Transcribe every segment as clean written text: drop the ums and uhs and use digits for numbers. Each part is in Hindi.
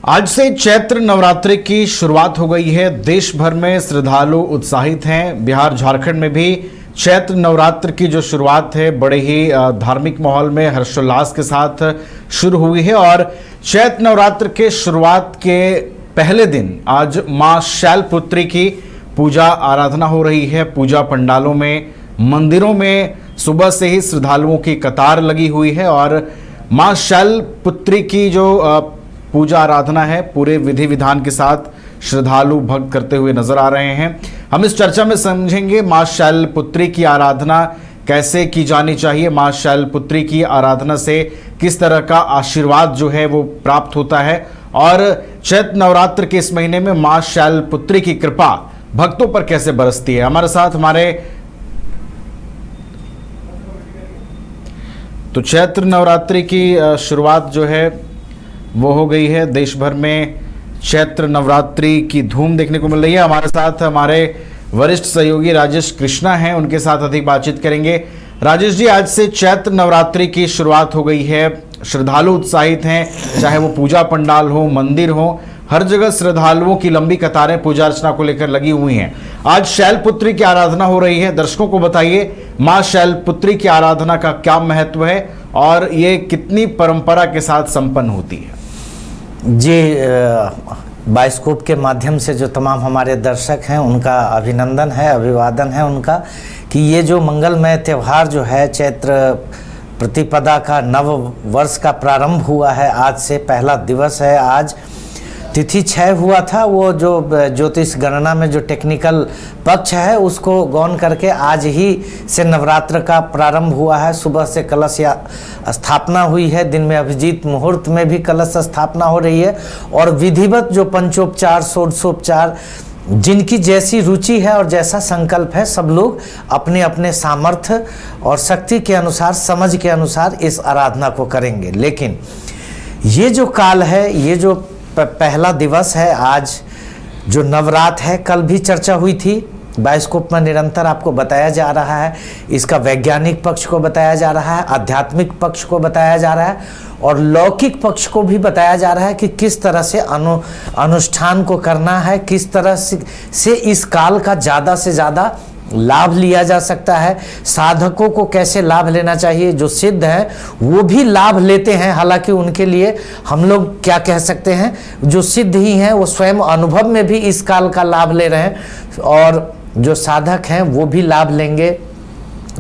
आज से चैत्र नवरात्रि की शुरुआत हो गई है। देश भर में श्रद्धालु उत्साहित हैं। बिहार झारखंड में भी चैत्र नवरात्र की जो शुरुआत है बड़े ही धार्मिक माहौल में हर्षोल्लास के साथ शुरू हुई है। और चैत्र नवरात्र के शुरुआत के पहले दिन आज मां शैलपुत्री की पूजा आराधना हो रही है। पूजा पंडालों में, मंदिरों में सुबह से ही श्रद्धालुओं की कतार लगी हुई है और मां शैलपुत्री की जो पूजा आराधना है पूरे विधि विधान के साथ श्रद्धालु भक्त करते हुए नजर आ रहे हैं। हम इस चर्चा में समझेंगे मां शैलपुत्री की आराधना कैसे की जानी चाहिए, मां शैलपुत्री की आराधना से किस तरह का आशीर्वाद जो है वो प्राप्त होता है और चैत्र नवरात्र के इस महीने में मां शैलपुत्री की कृपा भक्तों पर कैसे बरसती है। हमारे साथ तो चैत्र नवरात्रि की शुरुआत जो है वो हो गई है। देश भर में चैत्र नवरात्रि की धूम देखने को मिल रही है। हमारे साथ हमारे वरिष्ठ सहयोगी राजेश कृष्णा हैं, उनके साथ अधिक बातचीत करेंगे। राजेश जी, आज से चैत्र नवरात्रि की शुरुआत हो गई है। श्रद्धालु उत्साहित हैं, चाहे वो पूजा पंडाल हो, मंदिर हो, हर जगह श्रद्धालुओं की लंबी कतारें पूजा अर्चना को लेकर लगी हुई हैं। आज शैलपुत्री की आराधना हो रही है। दर्शकों को बताइए मां शैलपुत्री की आराधना का क्या महत्व है और ये कितनी परंपरा के साथ संपन्न होती है। जी, बाइस्कोप के माध्यम से जो तमाम हमारे दर्शक हैं उनका अभिनंदन है, अभिवादन है उनका कि ये जो मंगलमय त्यौहार जो है चैत्र प्रतिपदा का नव वर्ष का प्रारंभ हुआ है। आज से पहला दिवस है। आज तिथि 6 हुआ था, वो जो ज्योतिष गणना में जो टेक्निकल पक्ष है उसको गौन करके आज ही से नवरात्र का प्रारंभ हुआ है। सुबह से कलश स्थापना हुई है, दिन में अभिजीत मुहूर्त में भी कलश स्थापना हो रही है और विधिवत जो पंचोपचार, षोडशोपचार जिनकी जैसी रुचि है और जैसा संकल्प है सब लोग अपने अपने सामर्थ्य और शक्ति के अनुसार, समझ के अनुसार इस आराधना को करेंगे। लेकिन ये जो काल है, ये जो पहला दिवस है, आज जो नवरात्र है, कल भी चर्चा हुई थी। बाइस्कोप में निरंतर आपको बताया जा रहा है, इसका वैज्ञानिक पक्ष को बताया जा रहा है, आध्यात्मिक पक्ष को बताया जा रहा है और लौकिक पक्ष को भी बताया जा रहा है कि किस तरह से अनुष्ठान को करना है, किस तरह से इस काल का ज़्यादा से ज़्यादा लाभ लिया जा सकता है। साधकों को कैसे लाभ लेना चाहिए, जो सिद्ध हैं वो भी लाभ लेते हैं। हालांकि उनके लिए हम लोग क्या कह सकते हैं, जो सिद्ध ही हैं वो स्वयं अनुभव में भी इस काल का लाभ ले रहे हैं और जो साधक हैं वो भी लाभ लेंगे।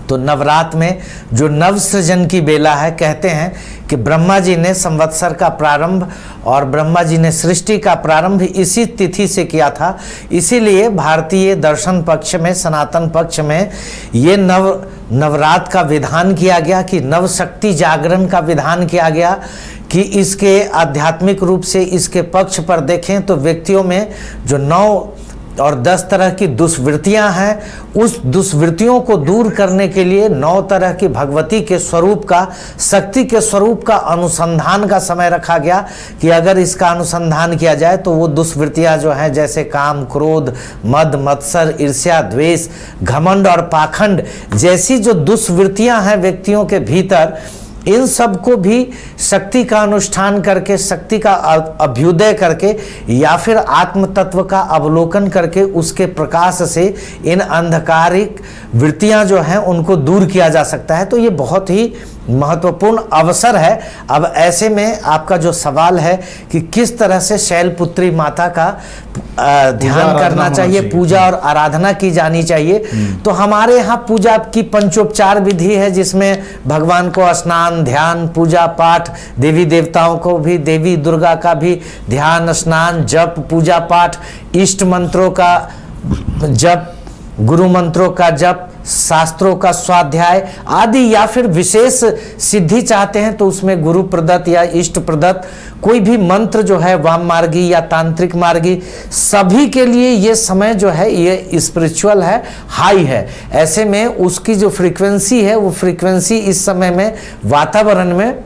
तो नवरात्र में जो नव सृजन की बेला है, कहते हैं कि ब्रह्मा जी ने संवत्सर का प्रारंभ और ब्रह्मा जी ने सृष्टि का प्रारंभ इसी तिथि से किया था। इसीलिए भारतीय दर्शन पक्ष में, सनातन पक्ष में ये नवरात्र का विधान किया गया कि नव शक्ति जागरण का विधान किया गया कि इसके आध्यात्मिक रूप से इसके पक्ष पर देखें तो व्यक्तियों में जो 9 और 10 तरह की दुष्वृत्तियां हैं, उस दुष्वृत्तियों को दूर करने के लिए 9 तरह की भगवती के स्वरूप का, शक्ति के स्वरूप का अनुसंधान का समय रखा गया कि अगर इसका अनुसंधान किया जाए तो वो दुष्वृत्तियां जो हैं जैसे काम, क्रोध, मद, मत्सर, ईर्ष्या, द्वेष, घमंड और पाखंड जैसी जो दुष्वृत्तियां हैं व्यक्तियों के भीतर, इन सब को भी शक्ति का अनुष्ठान करके, शक्ति का अभ्युदय करके या फिर आत्म तत्व का अवलोकन करके उसके प्रकाश से इन अंधकारिक वृत्तियां जो हैं उनको दूर किया जा सकता है। तो ये बहुत ही महत्वपूर्ण अवसर है। अब ऐसे में आपका जो सवाल है कि किस तरह से शैलपुत्री माता का ध्यान करना चाहिए, पूजा और आराधना की जानी चाहिए, तो हमारे यहाँ पूजा की पंचोपचार विधि है जिसमें भगवान को स्नान, ध्यान, पूजा पाठ, देवी देवताओं को भी, देवी दुर्गा का भी ध्यान, स्नान, जप, पूजा पाठ, इष्ट मंत्रों का जप, गुरु मंत्रों का जप, शास्त्रों का स्वाध्याय आदि, या फिर विशेष सिद्धि चाहते हैं तो उसमें गुरु प्रदत्त या इष्ट प्रदत्त कोई भी मंत्र जो है, वाम मार्गी या तांत्रिक मार्गी, सभी के लिए ये समय जो है ये स्पिरिचुअल है, हाई है। ऐसे में उसकी जो फ्रीक्वेंसी है वो फ्रीक्वेंसी इस समय में वातावरण में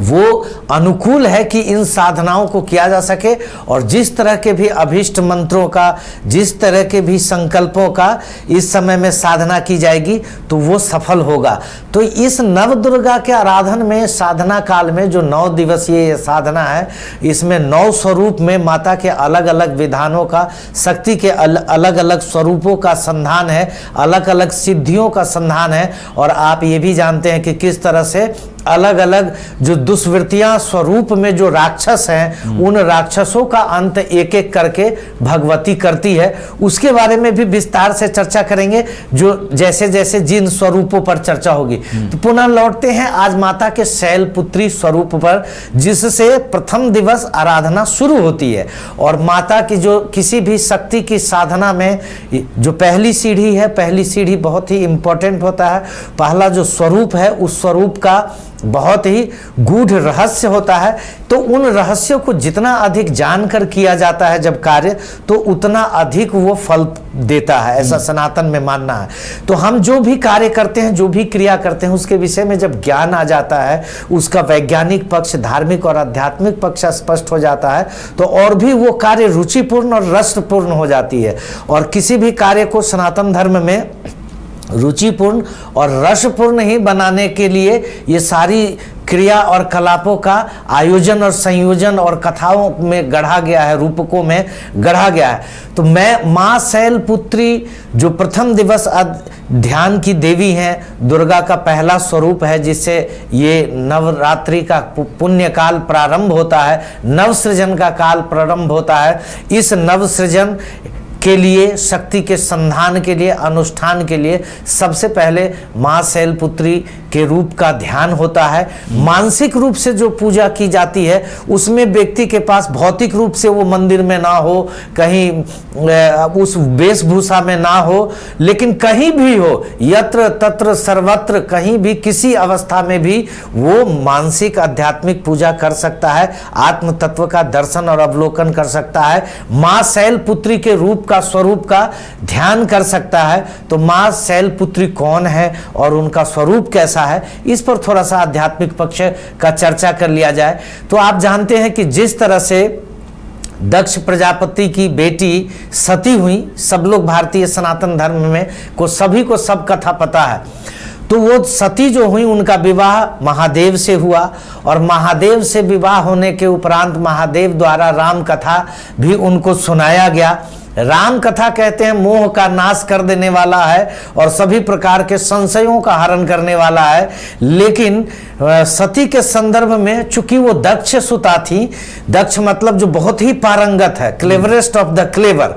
वो अनुकूल है कि इन साधनाओं को किया जा सके, और जिस तरह के भी अभीष्ट मंत्रों का, जिस तरह के भी संकल्पों का इस समय में साधना की जाएगी तो वो सफल होगा। तो इस नव दुर्गा के आराधन में, साधना काल में जो 9 दिवसीय साधना है, इसमें 9 स्वरूप में माता के अलग अलग विधानों का, शक्ति के अलग अलग स्वरूपों का संधान है, अलग अलग सिद्धियों का संधान है। और आप ये भी जानते हैं कि किस तरह से अलग अलग जो दुष्वृत्तियां स्वरूप में जो राक्षस हैं, उन राक्षसों का अंत एक एक करके भगवती करती है। उसके बारे में भी विस्तार से चर्चा करेंगे, जो जैसे जैसे जिन स्वरूपों पर चर्चा होगी। तो पुनः लौटते हैं आज माता के शैलपुत्री स्वरूप पर, जिससे प्रथम दिवस आराधना शुरू होती है। और माता की जो किसी भी शक्ति की साधना में जो पहली सीढ़ी है, पहली सीढ़ी बहुत ही इंपॉर्टेंट होता है। पहला जो स्वरूप है, उस स्वरूप का बहुत ही गूढ़ रहस्य होता है। तो उन रहस्यों को जितना अधिक जानकर किया जाता है जब कार्य, तो उतना अधिक वो फल देता है, ऐसा सनातन में मानना है। तो हम जो भी कार्य करते हैं, जो भी क्रिया करते हैं, उसके विषय में जब ज्ञान आ जाता है, उसका वैज्ञानिक पक्ष, धार्मिक और आध्यात्मिक पक्ष स्पष्ट हो जाता है, तो और भी वो कार्य रुचिपूर्ण और रसपूर्ण हो जाती है। और किसी भी कार्य को सनातन धर्म में रुचिपूर्ण और रसपूर्ण ही बनाने के लिए ये सारी क्रिया और कलापों का आयोजन और संयोजन और कथाओं में गढ़ा गया है, रूपकों में गढ़ा गया है। तो मैं माँ शैलपुत्री जो प्रथम दिवस ध्यान की देवी हैं, दुर्गा का पहला स्वरूप है, जिससे ये नवरात्रि का पुण्य काल प्रारंभ होता है, नवसृजन का काल प्रारंभ होता है। इस नवसृजन के लिए, शक्ति के संधान के लिए, अनुष्ठान के लिए सबसे पहले माँ शैलपुत्री के रूप का ध्यान होता है। मानसिक रूप से जो पूजा की जाती है, उसमें व्यक्ति के पास भौतिक रूप से वो मंदिर में ना हो, कहीं उस वेशभूषा में ना हो, लेकिन कहीं भी हो, यत्र तत्र सर्वत्र, कहीं भी किसी अवस्था में भी वो मानसिक आध्यात्मिक पूजा कर सकता है, आत्म तत्व का दर्शन और अवलोकन कर सकता है, माँ शैलपुत्री के रूप का, स्वरूप का ध्यान कर सकता है। तो माँ शैलपुत्री कौन है और उनका स्वरूप कैसा है, इस पर थोड़ा सा आध्यात्मिक पक्ष का चर्चा कर लिया जाए। तो आप जानते हैं कि जिस तरह से दक्ष प्रजापति की बेटी सती हुई, सब लोग भारतीय सनातन धर्म में को सभी को सब कथा पता है। तो वो सती जो हुई, उनका विवाह महादेव से हुआ, और महादेव से विवाह होने के उपरांत महादेव द्वारा राम कथा भी उनको सुनाया गया। राम कथा कहते हैं मोह का नाश कर देने वाला है और सभी प्रकार के संशयों का हरण करने वाला है। लेकिन सती के संदर्भ में चूंकि वो दक्ष सुता थी, दक्ष मतलब जो बहुत ही पारंगत है, क्लेवरेस्ट ऑफ द क्लेवर,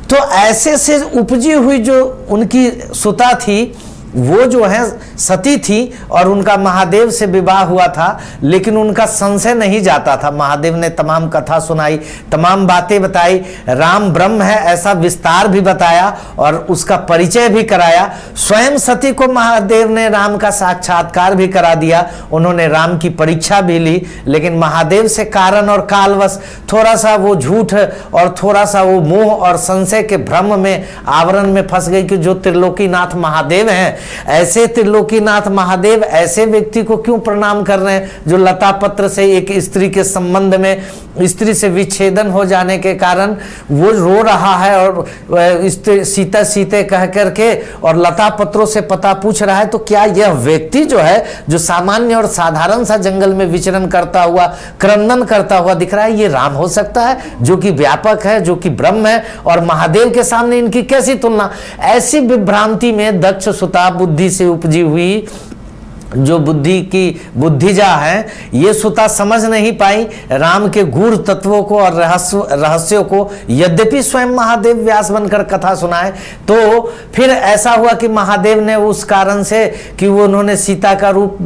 तो ऐसे से उपजी हुई जो उनकी सुता थी, वो जो है सती थी और उनका महादेव से विवाह हुआ था, लेकिन उनका संशय नहीं जाता था। महादेव ने तमाम कथा सुनाई, तमाम बातें बताई, राम ब्रह्म है ऐसा विस्तार भी बताया और उसका परिचय भी कराया। स्वयं सती को महादेव ने राम का साक्षात्कार भी करा दिया, उन्होंने राम की परीक्षा भी ली, लेकिन महादेव से कारण और कालवश थोड़ा सा वो झूठ और थोड़ा सा वो मोह और संशय के भ्रम में, आवरण में फंस गई कि जो त्रिलोकीनाथ महादेव हैं, ऐसे त्रिलोकीनाथ महादेव ऐसे व्यक्ति को क्यों प्रणाम कर रहे हैं जो लता पत्र से एक स्त्री के संबंध में, स्त्री से विच्छेदन हो जाने के कारण वो रो रहा है और सीता सीते कह करके और लता पत्रों से पता पूछ रहा है। तो क्या यह व्यक्ति जो है, जो सामान्य और साधारण सा जंगल में विचरण करता हुआ, क्रंदन करता हुआ दिख रहा है, ये राम हो सकता है जो कि व्यापक है, जो कि ब्रह्म है, और महादेव के सामने इनकी कैसी तुलना? ऐसी विभ्रांति में दक्ष सुता बुद्धि से उपजी हुई जो बुद्धि की बुद्धिजा है, ये सुता समझ नहीं पाई राम के गूढ़ तत्वों को और रहस्यों को। यद्यपि स्वयं महादेव व्यास बनकर कथा सुनाए, तो फिर ऐसा हुआ कि महादेव ने उस कारण से कि वो उन्होंने सीता का रूप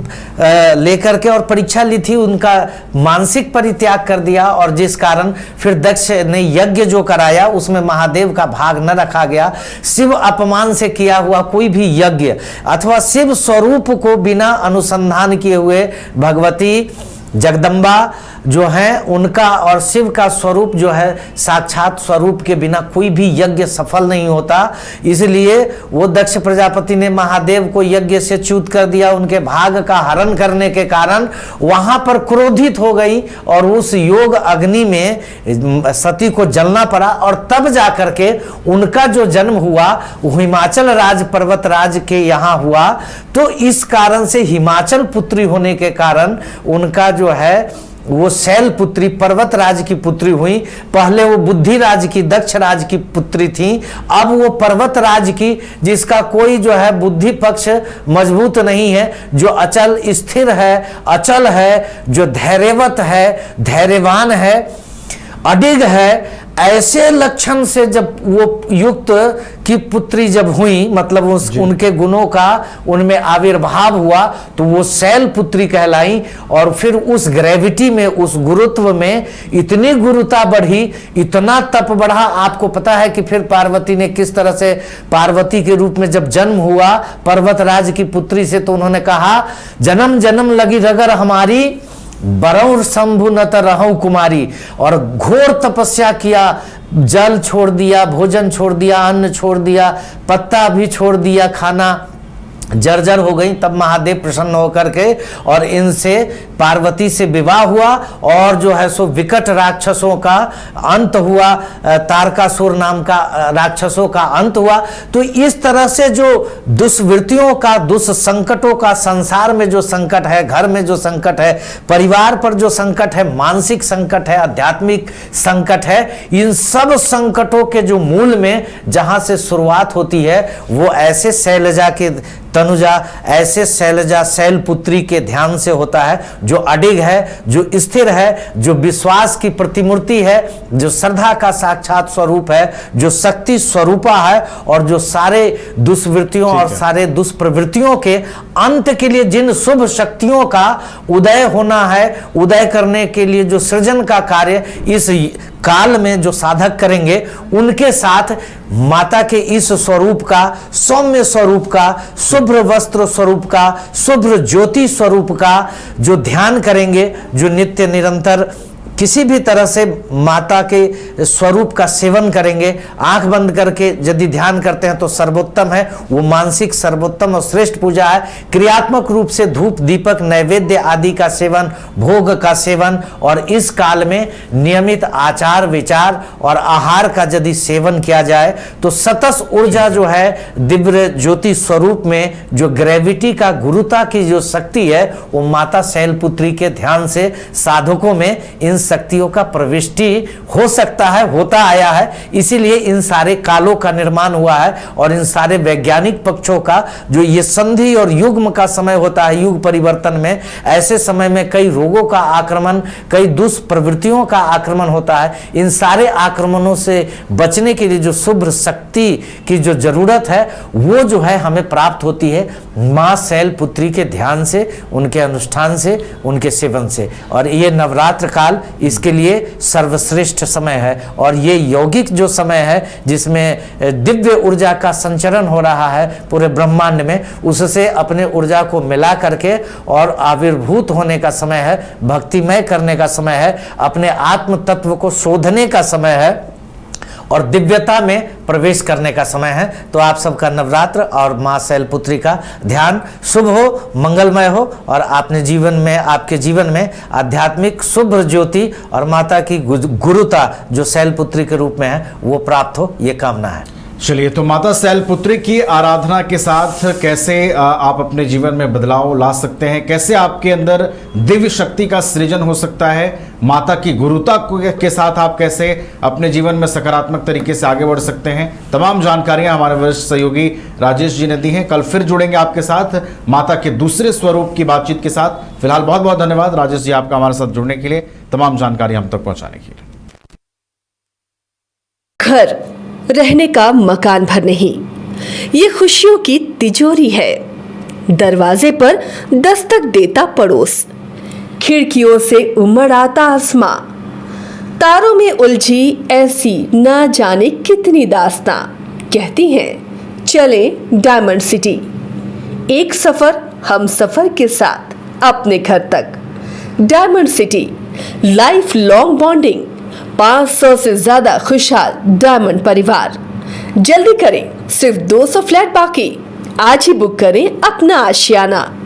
लेकर के और परीक्षा ली थी, उनका मानसिक परित्याग कर दिया, और जिस कारण फिर दक्ष ने यज्ञ जो कराया उसमें महादेव का भाग न रखा गया। शिव अपमान से किया हुआ कोई भी यज्ञ अथवा शिव स्वरूप को बिना अनुसंधान किए हुए भगवती जगदम्बा जो हैं उनका और शिव का स्वरूप जो है साक्षात स्वरूप के बिना कोई भी यज्ञ सफल नहीं होता। इसलिए वो दक्ष प्रजापति ने महादेव को यज्ञ से च्युत कर दिया, उनके भाग का हरण करने के कारण वहां पर क्रोधित हो गई और उस योग अग्नि में सती को जलना पड़ा और तब जाकर के उनका जो जन्म हुआ वो हिमाचल राज पर्वत राज के यहाँ हुआ। तो इस कारण से हिमाचल पुत्री होने के कारण उनका जो है वो शैल पुत्री पर्वत राज की पुत्री हुई। पहले वो बुद्धि राज की दक्ष राज की पुत्री थी, अब वो पर्वत राज की, जिसका कोई जो है बुद्धि पक्ष मजबूत नहीं है, जो अचल स्थिर है, अचल है, जो धैर्यवत है, धैर्यवान है, अडिग है। ऐसे लक्षण से जब वो युक्त की पुत्री जब हुई, मतलब उनके गुणों का उनमें आविर्भाव हुआ, तो वो शैल पुत्री कहलाई। और फिर उस ग्रेविटी में, उस गुरुत्व में इतनी गुरुता बढ़ी, इतना तप बढ़ा। आपको पता है कि फिर पार्वती ने किस तरह से पार्वती के रूप में जब जन्म हुआ पर्वत राज की पुत्री से, तो उन्होंने कहा जन्म जन्म लगी रगर हमारी, बरौर शंभु न त रहूं कुमारी। और घोर तपस्या किया, जल छोड़ दिया, भोजन छोड़ दिया, अन्न छोड़ दिया, पत्ता भी छोड़ दिया खाना, जर्जर हो गई। तब महादेव प्रसन्न होकर के और इनसे पार्वती से विवाह हुआ और जो है सो विकट राक्षसों का अंत हुआ, तारकासुर नाम का राक्षसों का अंत हुआ। तो इस तरह से जो दुष्वृत्तियों का, दुष्संकटों का, संसार में जो संकट है, घर में जो संकट है, परिवार पर जो संकट है, मानसिक संकट है, आध्यात्मिक संकट है, इन सब संकटों के जो मूल में जहां से शुरुआत होती है वो ऐसे शैलजा के तनुजा, ऐसे शैलजा शैलपुत्री के ध्यान से होता है, जो अडिग है, जो स्थिर है, जो विश्वास की प्रतिमूर्ति है, जो श्रद्धा का साक्षात स्वरूप है, जो शक्ति स्वरूपा है और जो सारे दुष्वृत्तियों और सारे दुष्प्रवृत्तियों के अंत के लिए जिन शुभ शक्तियों का उदय होना है, उदय करने के लिए जो सृजन का कार्य इस काल में जो साधक करेंगे, उनके साथ माता के इस स्वरूप का, सौम्य स्वरूप का, शुभ्र वस्त्र स्वरूप का, शुभ्र ज्योति स्वरूप का जो ध्यान करेंगे, जो नित्य निरंतर किसी भी तरह से माता के स्वरूप का सेवन करेंगे, आंख बंद करके यदि ध्यान करते हैं तो सर्वोत्तम है, वो मानसिक सर्वोत्तम और श्रेष्ठ पूजा है। क्रियात्मक रूप से धूप दीपक नैवेद्य आदि का सेवन, भोग का सेवन और इस काल में नियमित आचार विचार और आहार का यदि सेवन किया जाए तो सतस ऊर्जा जो है दिव्य ज्योति स्वरूप में जो ग्रेविटी का, गुरुता की जो शक्ति है, वो माता शैलपुत्री के ध्यान से साधकों में इन शक्तियों का प्रविष्टि हो सकता है, होता आया है। इसीलिए इन सारे कालों का निर्माण हुआ है और इन सारे वैज्ञानिक पक्षों का जो ये संधि और युग्म का समय होता है, युग परिवर्तन में, ऐसे समय में कई रोगों का आक्रमण, कई दुष्प्रवृत्तियों का आक्रमण होता है। इन सारे आक्रमणों से बचने के लिए जो शुभ्र शक्ति की जो जरूरत है वो जो है हमें प्राप्त होती है मां शैलपुत्री के ध्यान से, उनके अनुष्ठान से, उनके सेवन से। और ये नवरात्र काल इसके लिए सर्वश्रेष्ठ समय है और ये यौगिक जो समय है जिसमें दिव्य ऊर्जा का संचरण हो रहा है पूरे ब्रह्मांड में, उससे अपने ऊर्जा को मिला करके और आविर्भूत होने का समय है, भक्तिमय करने का समय है, अपने आत्म तत्व को शोधने का समय है और दिव्यता में प्रवेश करने का समय है। तो आप सबका नवरात्र और मां शैलपुत्री का ध्यान शुभ हो, मंगलमय हो और आपने जीवन में, आपके जीवन में आध्यात्मिक शुभ्र ज्योति और माता की गुरुता जो शैलपुत्री के रूप में है वो प्राप्त हो, ये कामना है। चलिए, तो माता शैलपुत्री की आराधना के साथ कैसे आप अपने जीवन में बदलाव ला सकते हैं, कैसे आपके अंदर दिव्य शक्ति का सृजन हो सकता है, माता की गुरुता के साथ आप कैसे अपने जीवन में सकारात्मक तरीके से आगे बढ़ सकते हैं, तमाम जानकारियां हमारे वरिष्ठ सहयोगी राजेश जी ने दी हैं। कल फिर जुड़ेंगे आपके साथ माता के दूसरे स्वरूप की बातचीत के साथ। फिलहाल बहुत बहुत धन्यवाद राजेश जी आपका हमारे साथ जुड़ने के लिए, तमाम जानकारी हम तक पहुँचाने के लिए। घर रहने का मकान भर नहीं, ये खुशियों की तिजोरी है। दरवाजे पर दस्तक देता पड़ोस, खिड़कियों से उमड़ आता आसमां, तारों में उलझी ऐसी ना जाने कितनी दास्तां। कहती हैं चले डायमंड सिटी, एक सफर हम सफर के साथ अपने घर तक। Diamond city life long bonding, 500 से ज्यादा खुशहाल डायमंड परिवार। जल्दी करें, सिर्फ 200 फ्लैट बाकी। आज ही बुक करें अपना आशियाना।